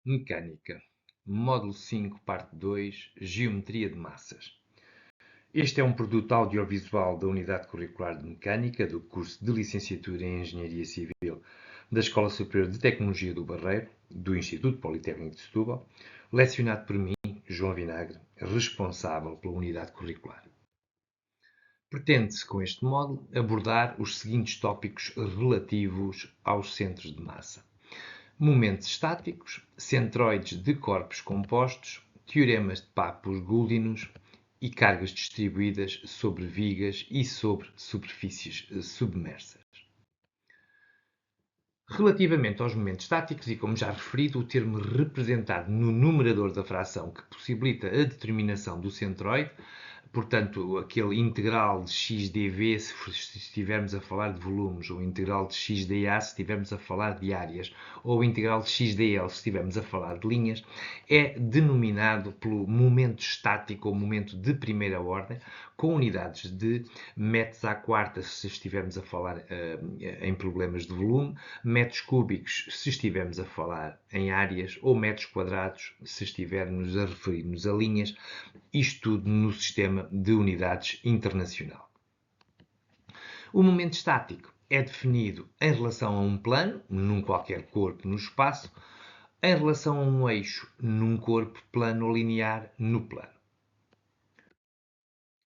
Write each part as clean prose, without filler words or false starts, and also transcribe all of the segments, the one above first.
Mecânica. Módulo 5, parte 2, Geometria de massas. Este é um produto audiovisual da Unidade Curricular de Mecânica do curso de Licenciatura em Engenharia Civil da Escola Superior de Tecnologia do Barreiro, do Instituto Politécnico de Setúbal, lecionado por mim, João Vinagre, responsável pela Unidade Curricular. Pretende-se, com este módulo, abordar os seguintes tópicos relativos aos centros de massa: momentos estáticos, centroides de corpos compostos, teoremas de Papus-Guldinus e cargas distribuídas sobre vigas e sobre superfícies submersas. Relativamente aos momentos estáticos, e como já referido, o termo representado no numerador da fração que possibilita a determinação do centroide, portanto, aquele integral de xdv se estivermos a falar de volumes, ou integral de xdA se estivermos a falar de áreas, ou integral de xdl se estivermos a falar de linhas, é denominado pelo momento estático ou momento de primeira ordem, com unidades de metros à quarta se estivermos a falar em problemas de volume, metros cúbicos se estivermos a falar em áreas, ou metros quadrados se estivermos a referir-nos a linhas, isto tudo no sistema de unidades internacional. O momento estático é definido em relação a um plano, num qualquer corpo no espaço, em relação a um eixo, num corpo plano ou linear no plano.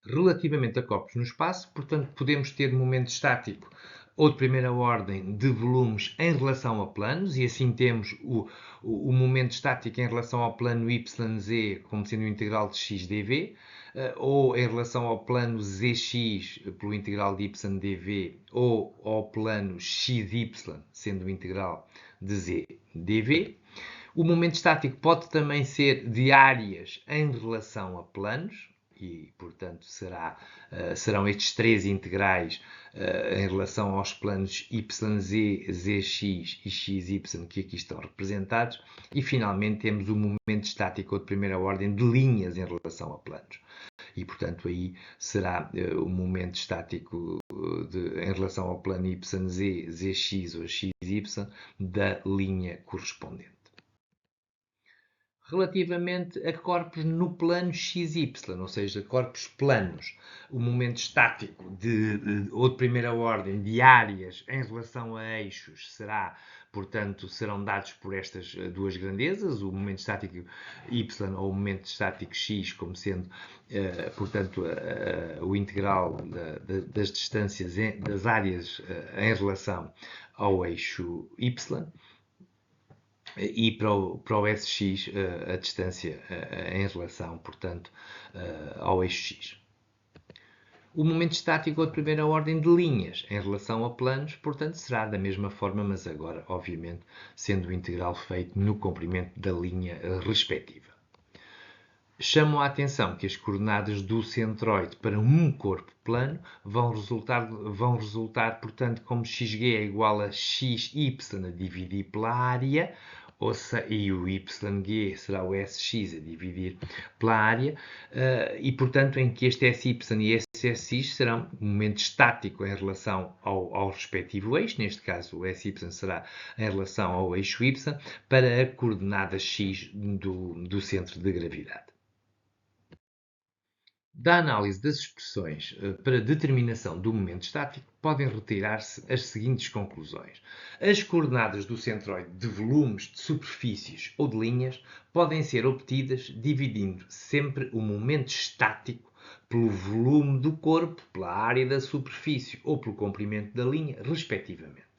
Relativamente a corpos no espaço, portanto, podemos ter momento estático ou de primeira ordem de volumes em relação a planos, e assim temos o momento estático em relação ao plano YZ como sendo o integral de xdv, ou em relação ao plano ZX pelo integral de ydv, ou ao plano XY sendo o integral de zdv. O momento estático pode também ser de áreas em relação a planos, e, portanto, serão estes três integrais em relação aos planos YZ, ZX e XY que aqui estão representados. E, finalmente, temos o momento estático de primeira ordem de linhas em relação a planos. E, portanto, aí será o momento estático em relação ao plano YZ, ZX ou XY da linha correspondente. Relativamente a corpos no plano XY, ou seja, corpos planos, o momento estático ou de primeira ordem de áreas em relação a eixos serão dados por estas duas grandezas, o momento estático Y ou o momento estático X, como sendo, portanto, o integral das distâncias das áreas em relação ao eixo Y. E para o SX a distância em relação, portanto, ao eixo X. O momento estático de primeira ordem de linhas em relação a planos, portanto, será da mesma forma, mas agora, obviamente, sendo o integral feito no comprimento da linha respectiva. Chamo a atenção que as coordenadas do centroide para um corpo plano vão resultar, portanto, como xg é igual a xy a dividir pela área, e o YG será o SX a dividir pela área, e, portanto, em que este SY e este SX serão um momento estático em relação ao respectivo eixo, neste caso o SY será em relação ao eixo Y, para a coordenada X do centro de gravidade. Da análise das expressões para determinação do momento estático, podem retirar-se as seguintes conclusões. As coordenadas do centroide de volumes, de superfícies ou de linhas podem ser obtidas dividindo sempre o momento estático pelo volume do corpo, pela área da superfície ou pelo comprimento da linha, respectivamente.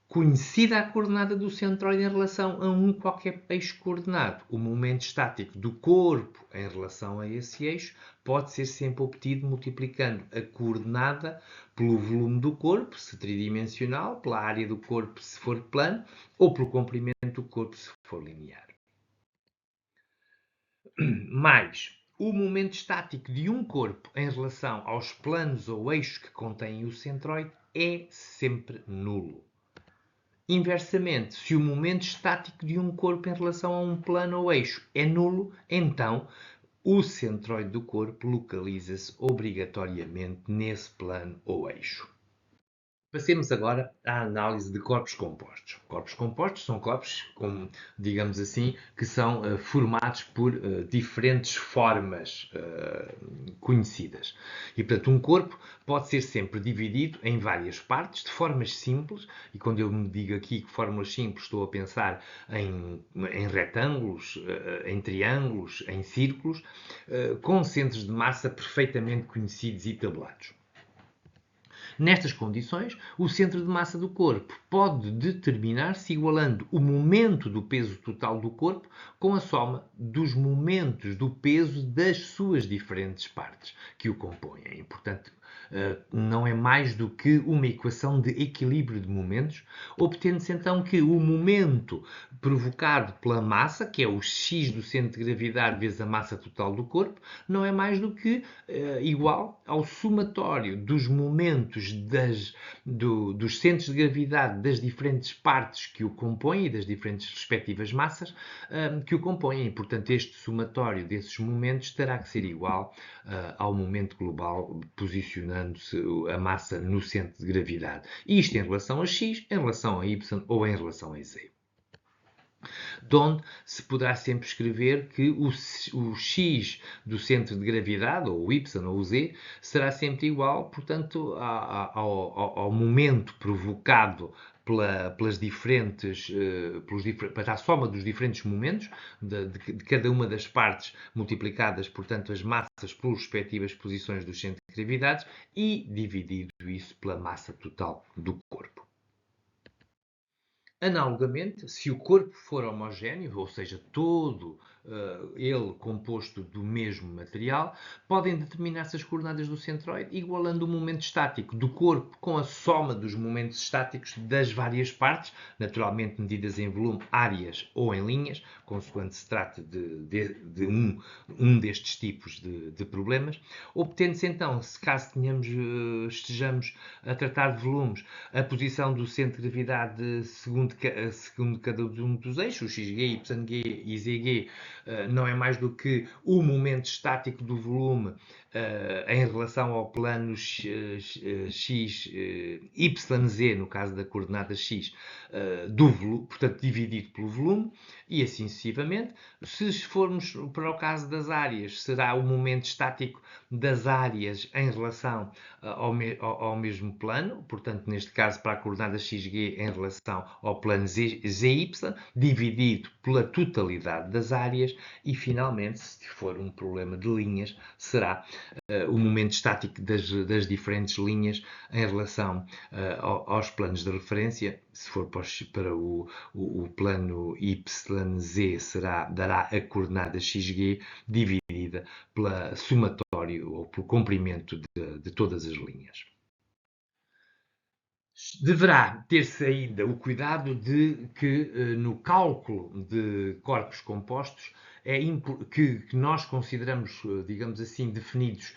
Conhecida a coordenada do centroide em relação a um qualquer eixo coordenado, o momento estático do corpo em relação a esse eixo pode ser sempre obtido multiplicando a coordenada pelo volume do corpo, se tridimensional, pela área do corpo, se for plano, ou pelo comprimento do corpo, se for linear. Mais, o momento estático de um corpo em relação aos planos ou eixos que contêm o centroide é sempre nulo. Inversamente, se o momento estático de um corpo em relação a um plano ou eixo é nulo, então o centroide do corpo localiza-se obrigatoriamente nesse plano ou eixo. Passemos agora à análise de corpos compostos. Corpos compostos são corpos, como, digamos assim, que são formados por diferentes formas conhecidas. E, portanto, um corpo pode ser sempre dividido em várias partes, de formas simples, e quando eu me digo aqui que formas simples, estou a pensar em retângulos, em triângulos, em círculos, com centros de massa perfeitamente conhecidos e tabulados. Nestas condições, o centro de massa do corpo pode determinar-se igualando o momento do peso total do corpo com a soma dos momentos do peso das suas diferentes partes que o compõem. E, portanto, não é mais do que uma equação de equilíbrio de momentos, obtendo-se então que o momento provocado pela massa, que é o x do centro de gravidade vezes a massa total do corpo, não é mais do que igual ao somatório dos momentos dos centros de gravidade das diferentes partes que o compõem e das diferentes respectivas massas que o compõem. E, portanto, este somatório desses momentos terá que ser igual ao momento global, posicionando-se a massa no centro de gravidade. Isto em relação a x, em relação a y ou em relação a z, de onde se poderá sempre escrever que o x do centro de gravidade, ou o y ou o z, será sempre igual, portanto, ao momento provocado pelas diferentes, para a soma dos diferentes momentos de cada uma das partes multiplicadas, portanto, as massas pelas respectivas posições dos centros de gravidade e dividido isso pela massa total do corpo. Analogamente, se o corpo for homogéneo, ou seja, todo ele composto do mesmo material, podem determinar-se as coordenadas do centroide igualando o momento estático do corpo com a soma dos momentos estáticos das várias partes, naturalmente medidas em volume, áreas ou em linhas, consoante se trate de um destes tipos de problemas, obtendo-se então, se caso estejamos a tratar de volumes, a posição do centro de gravidade segundo cada um dos eixos, xg, yg e zg, não é mais do que o momento estático do volume em relação ao plano x, yz, no caso da coordenada x, do volume, portanto dividido pelo volume, e assim sucessivamente. Se formos para o caso das áreas, será o momento estático das áreas em relação ao mesmo plano, portanto, neste caso, para a coordenada xg em relação ao plano zy, dividido pela totalidade das áreas, e finalmente, se for um problema de linhas, será o momento estático das diferentes linhas em relação aos planos de referência. Se for para o plano YZ, dará a coordenada XG dividida pela somatório ou pelo comprimento de todas as linhas. Deverá ter-se ainda o cuidado de que no cálculo de corpos compostos que nós consideramos, digamos assim, definidos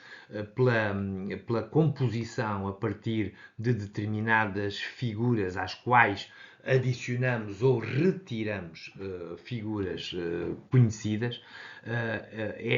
pela composição a partir de determinadas figuras às quais adicionamos ou retiramos figuras conhecidas,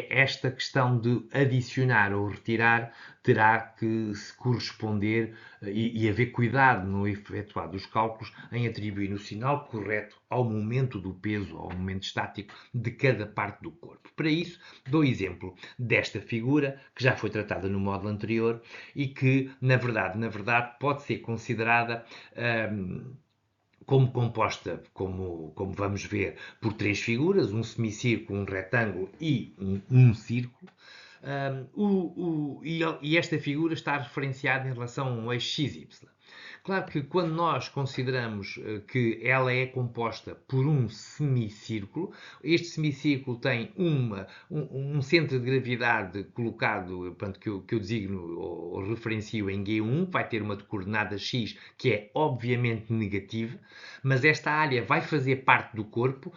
esta questão de adicionar ou retirar terá que se corresponder e haver cuidado no efetuar dos cálculos em atribuir o sinal correto ao momento do peso, ao momento estático de cada parte do corpo. Para isso, dou exemplo desta figura, que já foi tratada no módulo anterior e que, na verdade pode ser considerada como composta, como vamos ver, por três figuras, um semicírculo, um retângulo e um círculo. E esta figura está referenciada em relação a um eixo XY. Claro que quando nós consideramos que ela é composta por um semicírculo, este semicírculo tem um centro de gravidade colocado, portanto, que eu designo ou referencio em G1, vai ter uma de coordenada X que é obviamente negativa, mas esta área vai fazer parte do corpo,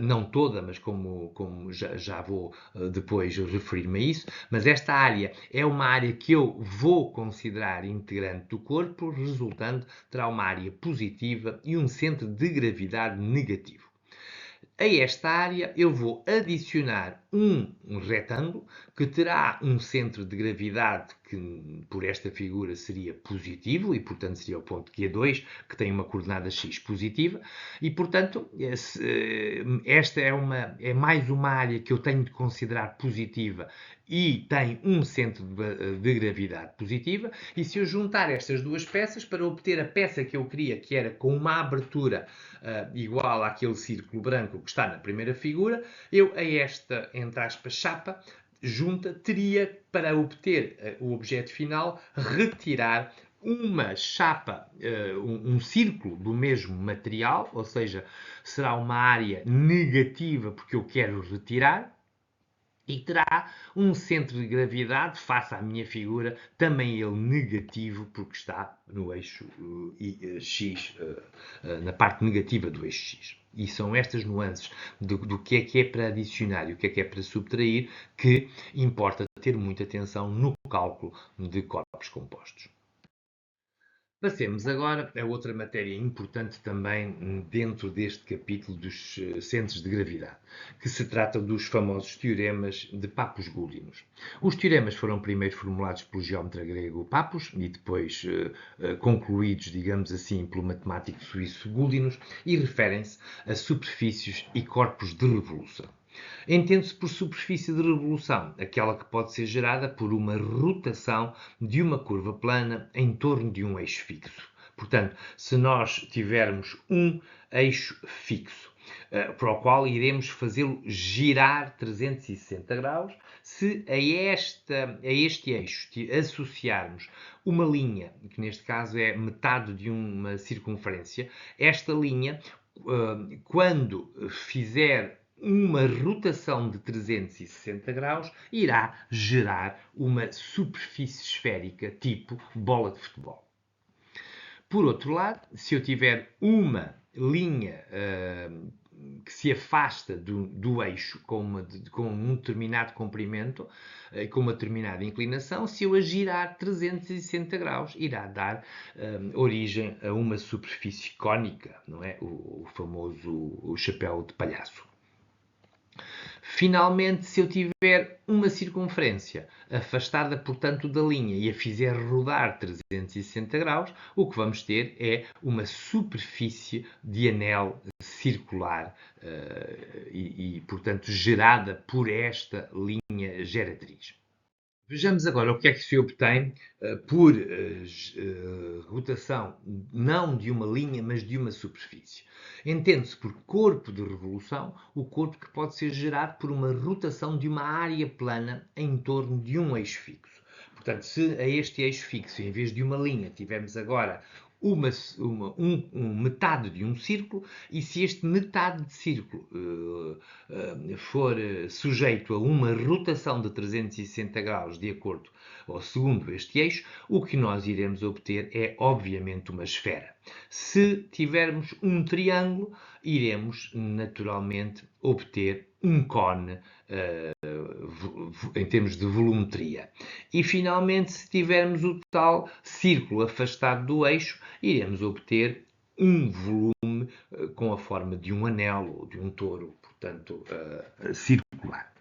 não toda, mas como já vou depois referir-me a isso, mas esta área é uma área que eu vou considerar integrante do corpo, resultando terá uma área positiva e um centro de gravidade negativo. A esta área eu vou adicionar um retângulo que terá um centro de gravidade que por esta figura seria positivo, e portanto seria o ponto Q2, que tem uma coordenada x positiva, e portanto esta é mais uma área que eu tenho de considerar positiva e tem um centro de gravidade positiva, e se eu juntar estas duas peças para obter a peça que eu queria, que era com uma abertura igual àquele círculo branco que está na primeira figura, eu a esta, entre aspas, chapa junta teria, para obter o objeto final, retirar uma chapa, um círculo do mesmo material, ou seja, será uma área negativa porque eu quero retirar, e terá um centro de gravidade, face à minha figura, também ele negativo, porque está no eixo X, na parte negativa do eixo X. E são estas nuances do que é para adicionar e o que é para subtrair que importa ter muita atenção no cálculo de corpos compostos. Passemos agora a outra matéria importante também dentro deste capítulo dos centros de gravidade, que se trata dos famosos teoremas de Pappus-Guldinus. Os teoremas foram primeiro formulados pelo geómetra grego Pappus e depois concluídos, digamos assim, pelo matemático suíço Guldinus e referem-se a superfícies e corpos de revolução. Entende-se por superfície de revolução aquela que pode ser gerada por uma rotação de uma curva plana em torno de um eixo fixo. Portanto, se nós tivermos um eixo fixo, para o qual iremos fazê-lo girar 360 graus, se a este eixo associarmos uma linha, que neste caso é metade de uma circunferência, esta linha, quando fizer uma rotação de 360 graus, irá gerar uma superfície esférica tipo bola de futebol. Por outro lado, se eu tiver uma linha que se afasta do eixo com um determinado comprimento, com uma determinada inclinação, se eu a girar 360 graus, irá dar origem a uma superfície cônica, não é? O famoso chapéu de palhaço. Finalmente, se eu tiver uma circunferência afastada, portanto, da linha e a fizer rodar 360 graus, o que vamos ter é uma superfície de anel circular portanto, gerada por esta linha geratriz. Vejamos agora o que é que se obtém por rotação não de uma linha, mas de uma superfície. Entende-se por corpo de revolução o corpo que pode ser gerado por uma rotação de uma área plana em torno de um eixo fixo. Portanto, se a este eixo fixo, em vez de uma linha, tivermos agora metade de um círculo, e se este metade de círculo for sujeito a uma rotação de 360 graus de acordo ou segundo este eixo, o que nós iremos obter é, obviamente, uma esfera. Se tivermos um triângulo, iremos, naturalmente, obter um cone em termos de volumetria. E, finalmente, se tivermos o tal círculo afastado do eixo, iremos obter um volume com a forma de um anel ou de um touro, portanto, circular.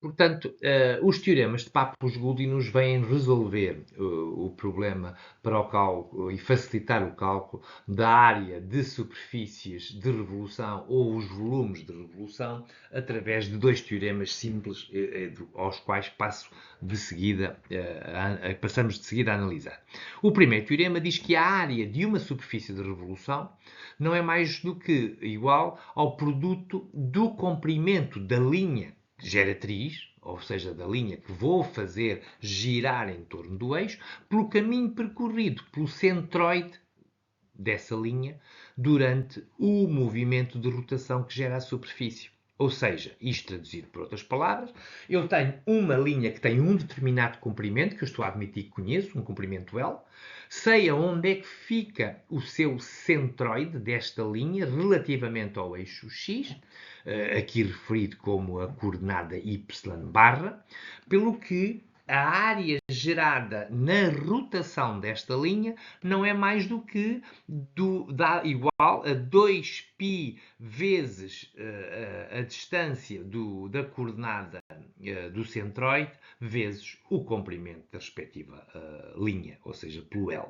Portanto, os teoremas de Pappus-Guldinus vêm resolver o problema para o cálculo e facilitar o cálculo da área de superfícies de revolução ou os volumes de revolução através de dois teoremas simples aos quais passamos de seguida a analisar. O primeiro teorema diz que a área de uma superfície de revolução não é mais do que igual ao produto do comprimento da linha geratriz, ou seja, da linha que vou fazer girar em torno do eixo, pelo caminho percorrido pelo centroide dessa linha durante o movimento de rotação que gera a superfície. Ou seja, isto traduzido por outras palavras, eu tenho uma linha que tem um determinado comprimento, que eu estou a admitir que conheço, um comprimento L, sei aonde é que fica o seu centroide desta linha relativamente ao eixo X, aqui referido como a coordenada y barra, pelo que a área gerada na rotação desta linha não é mais do que dá igual a 2π vezes a distância da coordenada do centroide vezes o comprimento da respectiva linha, ou seja, pelo L.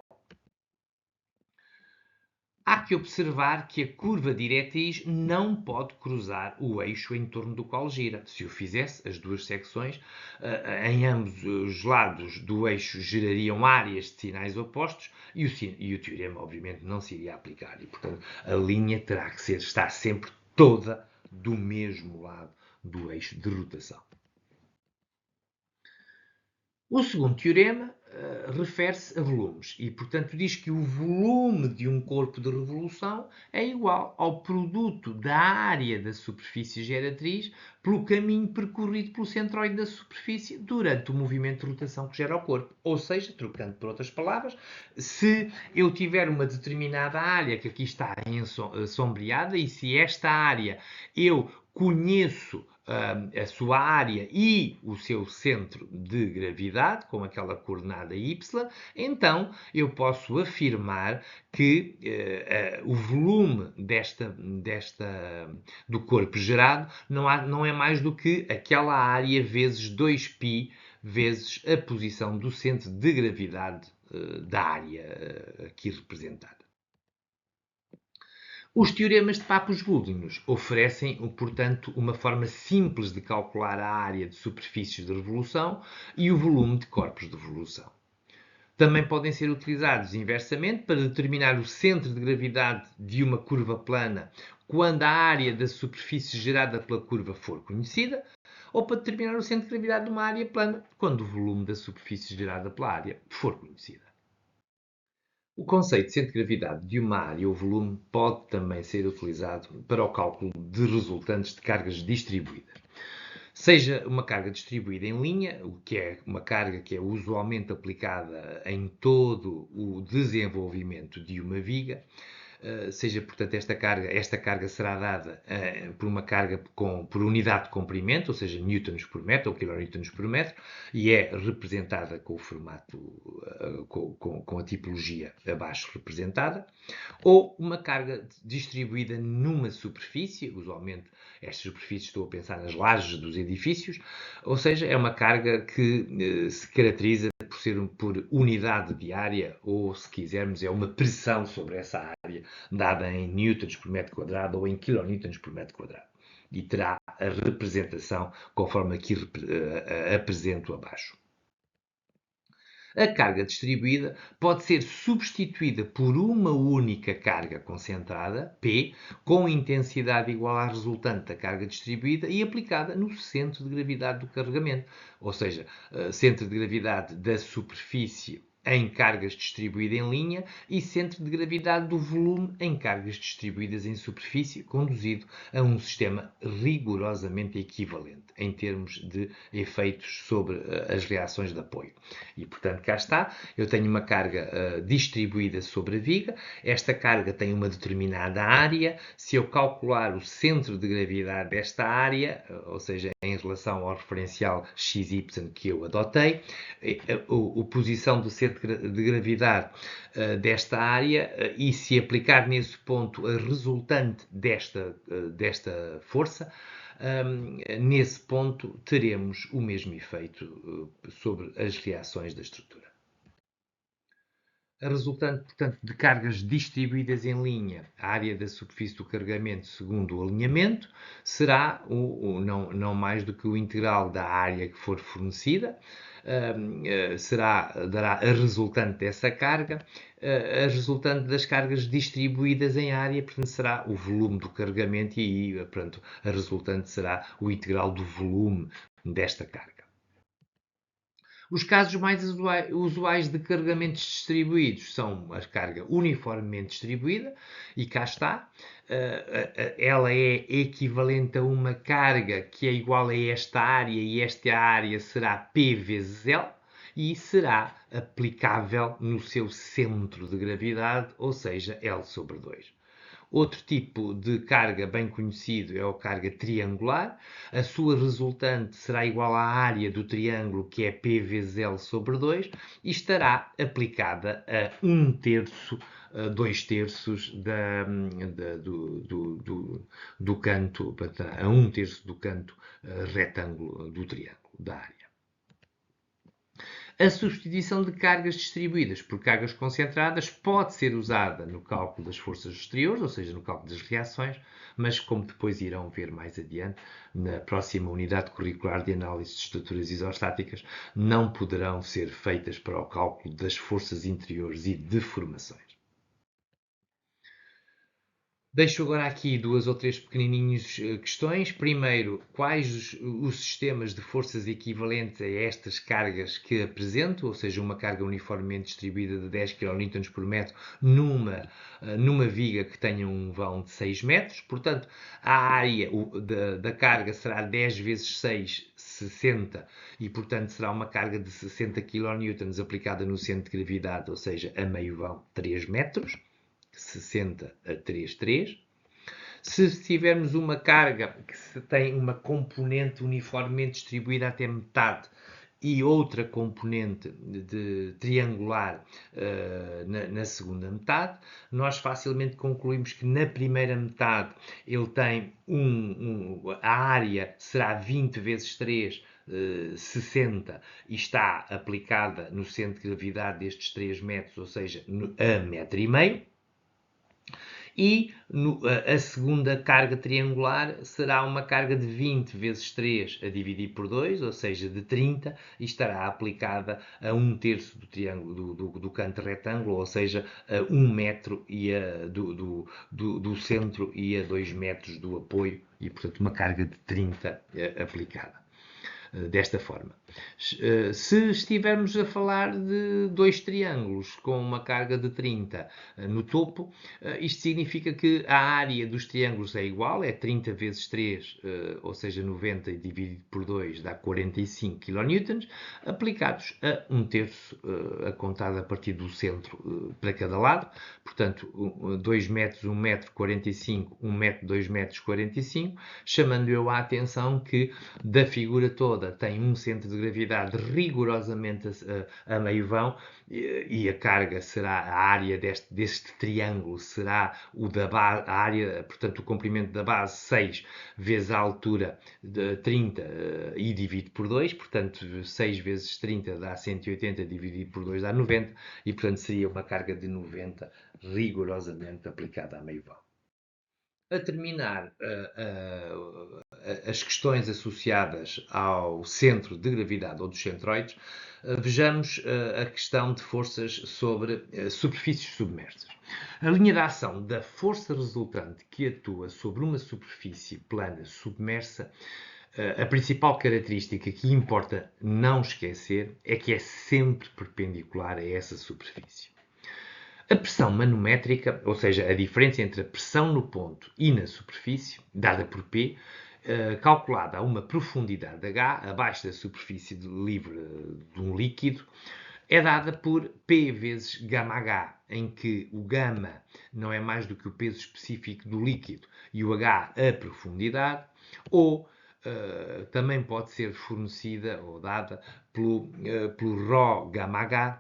Há que observar que a curva diretriz não pode cruzar o eixo em torno do qual gira. Se o fizesse, as duas secções em ambos os lados do eixo gerariam áreas de sinais opostos e o teorema, obviamente, não se iria aplicar. E, portanto, a linha terá que estar sempre toda do mesmo lado do eixo de rotação. O segundo teorema refere-se a volumes e, portanto, diz que o volume de um corpo de revolução é igual ao produto da área da superfície geratriz pelo caminho percorrido pelo centroide da superfície durante o movimento de rotação que gera o corpo. Ou seja, trocando por outras palavras, se eu tiver uma determinada área que aqui está sombreada e se esta área eu conheço a sua área e o seu centro de gravidade, com aquela coordenada y, então eu posso afirmar que o volume do corpo gerado não é mais do que aquela área vezes 2π vezes a posição do centro de gravidade da área aqui representada. Os teoremas de Papus-Goldinus oferecem, portanto, uma forma simples de calcular a área de superfícies de revolução e o volume de corpos de revolução. Também podem ser utilizados inversamente para determinar o centro de gravidade de uma curva plana quando a área da superfície gerada pela curva for conhecida, ou para determinar o centro de gravidade de uma área plana quando o volume da superfície gerada pela área for conhecida. O conceito de centro de gravidade de uma área ou volume pode também ser utilizado para o cálculo de resultantes de cargas distribuídas. Seja uma carga distribuída em linha, o que é uma carga que é usualmente aplicada em todo o desenvolvimento de uma viga, seja, portanto, esta carga será dada por uma carga por unidade de comprimento, ou seja, newtons por metro ou kilonewtons por metro, e é representada com o formato, com a tipologia abaixo representada, ou uma carga distribuída numa superfície, usualmente estas superfícies, estou a pensar nas lajes dos edifícios, ou seja, é uma carga que se caracteriza por unidade de área, ou se quisermos, é uma pressão sobre essa área, dada em newtons por metro quadrado ou em kilonewtons por metro quadrado. E terá a representação conforme aqui apresento abaixo. A carga distribuída pode ser substituída por uma única carga concentrada, P, com intensidade igual à resultante da carga distribuída e aplicada no centro de gravidade do carregamento, ou seja, centro de gravidade da superfície em cargas distribuídas em linha e centro de gravidade do volume em cargas distribuídas em superfície, conduzido a um sistema rigorosamente equivalente em termos de efeitos sobre as reações de apoio. E, portanto, cá está, eu tenho uma carga distribuída sobre a viga, esta carga tem uma determinada área, se eu calcular o centro de gravidade desta área, ou seja, em relação ao referencial XY que eu adotei, a posição do centro de gravidade desta área e se aplicar nesse ponto a resultante desta força, nesse ponto teremos o mesmo efeito sobre as reações da estrutura. A resultante, portanto, de cargas distribuídas em linha, a área da superfície do carregamento segundo o alinhamento, será não mais do que o integral da área que for fornecida, dará a resultante dessa carga, a resultante das cargas distribuídas em área, portanto, será o volume do carregamento e aí, portanto, a resultante será o integral do volume desta carga. Os casos mais usuais de carregamentos distribuídos são a carga uniformemente distribuída, e cá está, ela é equivalente a uma carga que é igual a esta área, e esta área será P vezes L, e será aplicável no seu centro de gravidade, ou seja, L sobre 2. Outro tipo de carga bem conhecido é a carga triangular. A sua resultante será igual à área do triângulo, que é P vezes L sobre 2, e estará aplicada a 1/3, 2/3 do canto, a 1/3 do canto retângulo do triângulo, da área. A substituição de cargas distribuídas por cargas concentradas pode ser usada no cálculo das forças exteriores, ou seja, no cálculo das reações, mas como depois irão ver mais adiante, na próxima unidade curricular de análise de estruturas isostáticas, não poderão ser feitas para o cálculo das forças interiores e deformações. Deixo agora aqui 2 ou 3 pequenininhas questões. Primeiro, quais os sistemas de forças equivalentes a estas cargas que apresento, ou seja, uma carga uniformemente distribuída de 10 kN por metro numa viga que tenha um vão de 6 metros. Portanto, a área da carga será 10 vezes 6, 60, e portanto será uma carga de 60 kN aplicada no centro de gravidade, ou seja, a meio vão 3 metros. 60 a 3,3. Se tivermos uma carga que tem uma componente uniformemente distribuída até metade e outra componente triangular na segunda metade, nós facilmente concluímos que na primeira metade ele tem a área será 20 vezes 3, 60, e está aplicada no centro de gravidade destes 3 metros, ou seja, a 1,5 m. E a segunda carga triangular será uma carga de 20 vezes 3 a dividir por 2, ou seja, de 30, e estará aplicada a 1/3 do triângulo do canto retângulo, ou seja, a 1 metro do centro e a 2 metros do apoio, e portanto uma carga de 30 aplicada desta forma. Se estivermos a falar de 2 triângulos com uma carga de 30 no topo, isto significa que a área dos triângulos é igual, é 30 vezes 3, ou seja, 90, e dividido por 2 dá 45 kN, aplicados a 1/3, a contar a partir do centro para cada lado. Portanto, 2 metros, 1 metro, 45, 1 metro, 2 metros, 45, chamando eu a atenção que da figura toda tem um centro de gravidade rigorosamente a meio vão, e a carga será, a área deste triângulo será a área, portanto, o comprimento da base 6 vezes a altura de 30 e dividido por 2, portanto, 6 vezes 30 dá 180, dividido por 2 dá 90, e portanto seria uma carga de 90 rigorosamente aplicada a meio vão. A terminar, as questões associadas ao centro de gravidade ou dos centroides, vejamos a questão de forças sobre superfícies submersas. A linha de ação da força resultante que atua sobre uma superfície plana submersa, a principal característica que importa não esquecer é que é sempre perpendicular a essa superfície. A pressão manométrica, ou seja, a diferença entre a pressão no ponto e na superfície, dada por P, calculada a uma profundidade H, abaixo da superfície livre de um líquido, é dada por P vezes γH, em que o γ não é mais do que o peso específico do líquido e o H a profundidade, ou também pode ser fornecida ou dada pelo ργh,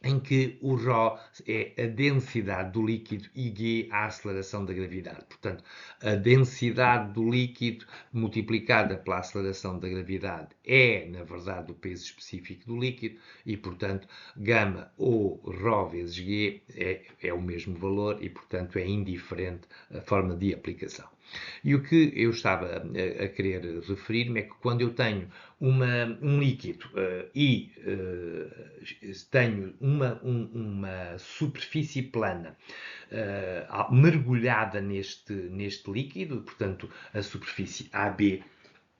em que o ρ é a densidade do líquido e g a aceleração da gravidade. Portanto, a densidade do líquido multiplicada pela aceleração da gravidade é, na verdade, o peso específico do líquido e, portanto, γ ou ρ vezes g é o mesmo valor e, portanto, é indiferente a forma de aplicação. E o que eu estava a querer referir-me é que quando eu tenho um líquido e tenho uma superfície plana mergulhada neste líquido, portanto a superfície AB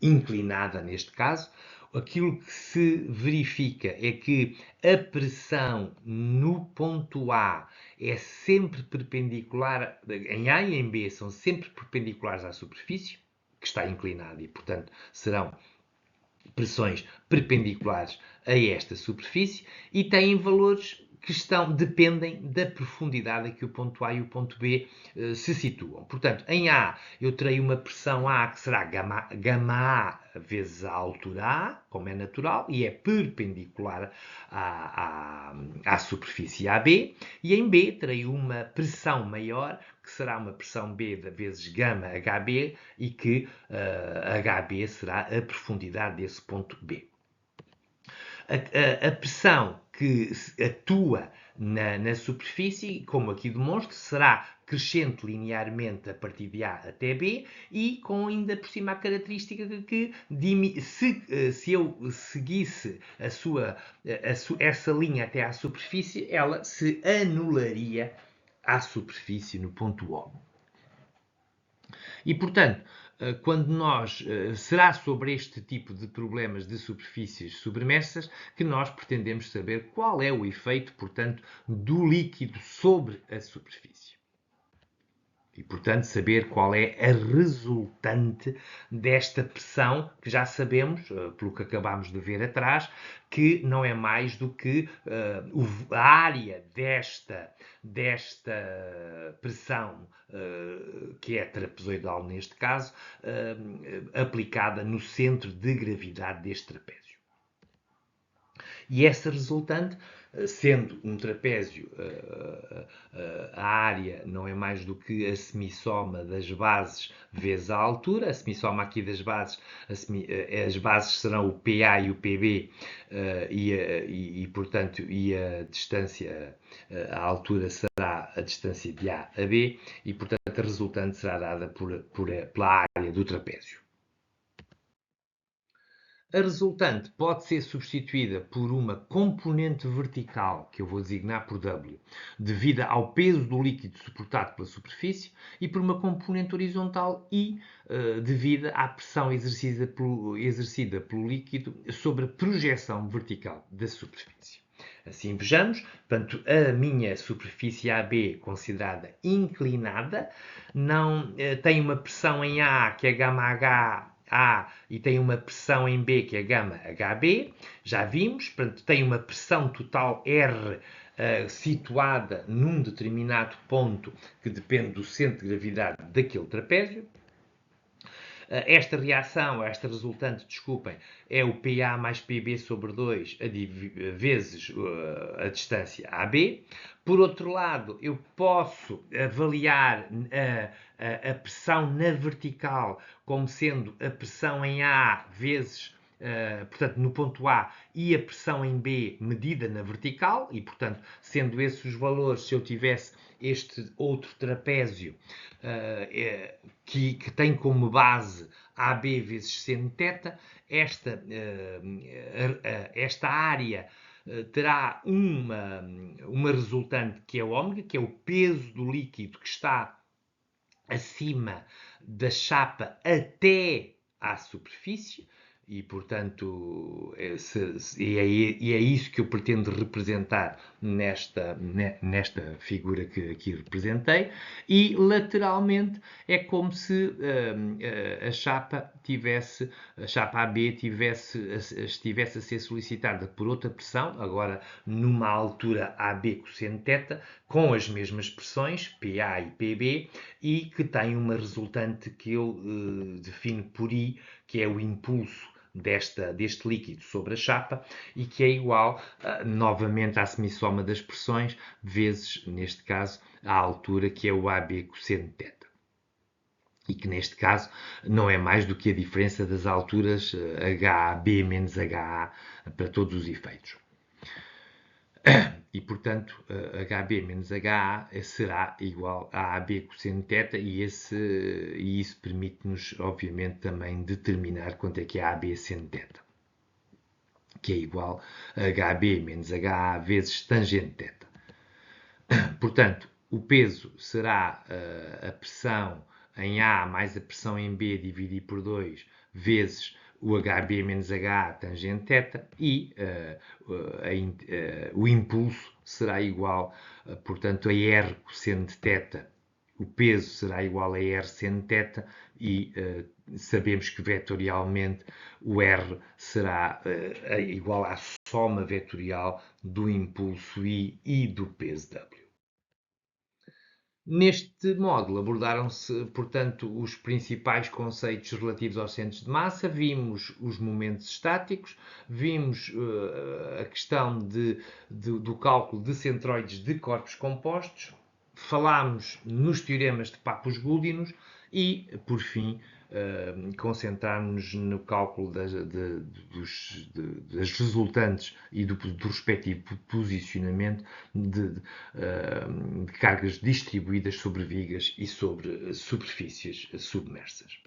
inclinada neste caso, aquilo que se verifica é que a pressão no ponto A é sempre perpendicular, em A e em B são sempre perpendiculares à superfície, que está inclinada, e portanto serão pressões perpendiculares a esta superfície, e têm valores dependem da profundidade a que o ponto A e o ponto B se situam. Portanto, em A eu terei uma pressão A que será gama A vezes a altura A, como é natural, e é perpendicular à superfície AB, e em B terei uma pressão maior, que será uma pressão B vezes gama HB, e que HB será a profundidade desse ponto B. A pressão que atua na superfície, como aqui demonstro, será crescente linearmente a partir de A até B e com ainda por cima a característica de que se eu seguisse essa linha até à superfície, ela se anularia à superfície no ponto O. E, portanto, será sobre este tipo de problemas de superfícies submersas que nós pretendemos saber qual é o efeito, portanto, do líquido sobre a superfície. E, portanto, saber qual é a resultante desta pressão, que já sabemos, pelo que acabámos de ver atrás, que não é mais do que a área desta pressão, que é trapezoidal neste caso, aplicada no centro de gravidade deste trapézio. E essa resultante, sendo um trapézio, a área não é mais do que a semissoma das bases vezes a altura. A semissoma aqui das bases, as bases serão o PA e o PB, portanto, a distância, a altura será a distância de A a B, e, portanto, a resultante será dada pela área do trapézio. A resultante pode ser substituída por uma componente vertical, que eu vou designar por W, devido ao peso do líquido suportado pela superfície, e por uma componente horizontal I, devido à pressão exercida pelo líquido sobre a projeção vertical da superfície. Assim vejamos, portanto, a minha superfície AB, considerada inclinada, não tem uma pressão em A, que é γH, e tem uma pressão em B, que é gama HB, já vimos, portanto, tem uma pressão total R situada num determinado ponto que depende do centro de gravidade daquele trapézio. Esta reação, esta resultante, desculpem, é o PA mais PB sobre 2 vezes a distância AB. Por outro lado, eu posso avaliar a pressão na vertical como sendo a pressão em A vezes, portanto, no ponto A, e a pressão em B medida na vertical, e, portanto, sendo esses os valores, se eu tivesse este outro trapézio que tem como base AB vezes seno θ, esta área terá uma resultante que é ômega, que é o peso do líquido que está acima da chapa até à superfície, e, portanto, é isso que eu pretendo representar nesta figura que aqui representei, e lateralmente é como se a chapa AB estivesse a ser solicitada por outra pressão, agora numa altura AB cosseno θ, com as mesmas pressões, PA e PB, e que tem uma resultante que eu defino por I, que é o impulso deste líquido sobre a chapa, e que é igual novamente à semissoma das pressões vezes, neste caso, a altura, que é o AB cosseno θ. E que neste caso não é mais do que a diferença das alturas HB menos HA para todos os efeitos. E, portanto, HB menos HA será igual a AB cosseno θ, e isso permite-nos, obviamente, também determinar quanto é que é AB seno θ, que é igual a HB menos HA vezes tangente θ. Portanto, o peso será a pressão em A mais a pressão em B dividido por 2 vezes o HB menos HA tangente θ, e o impulso será igual, portanto, a R cosseno de θ. O peso será igual a R seno θ, e sabemos que vetorialmente o R será igual à soma vetorial do impulso I e do peso W. Neste módulo abordaram-se, portanto, os principais conceitos relativos aos centros de massa, vimos os momentos estáticos, vimos a questão do cálculo de centroides de corpos compostos, falámos nos teoremas de Papus-Gudinos e, por fim, concentrar-nos no cálculo das resultantes e do respectivo posicionamento de cargas distribuídas sobre vigas e sobre superfícies submersas.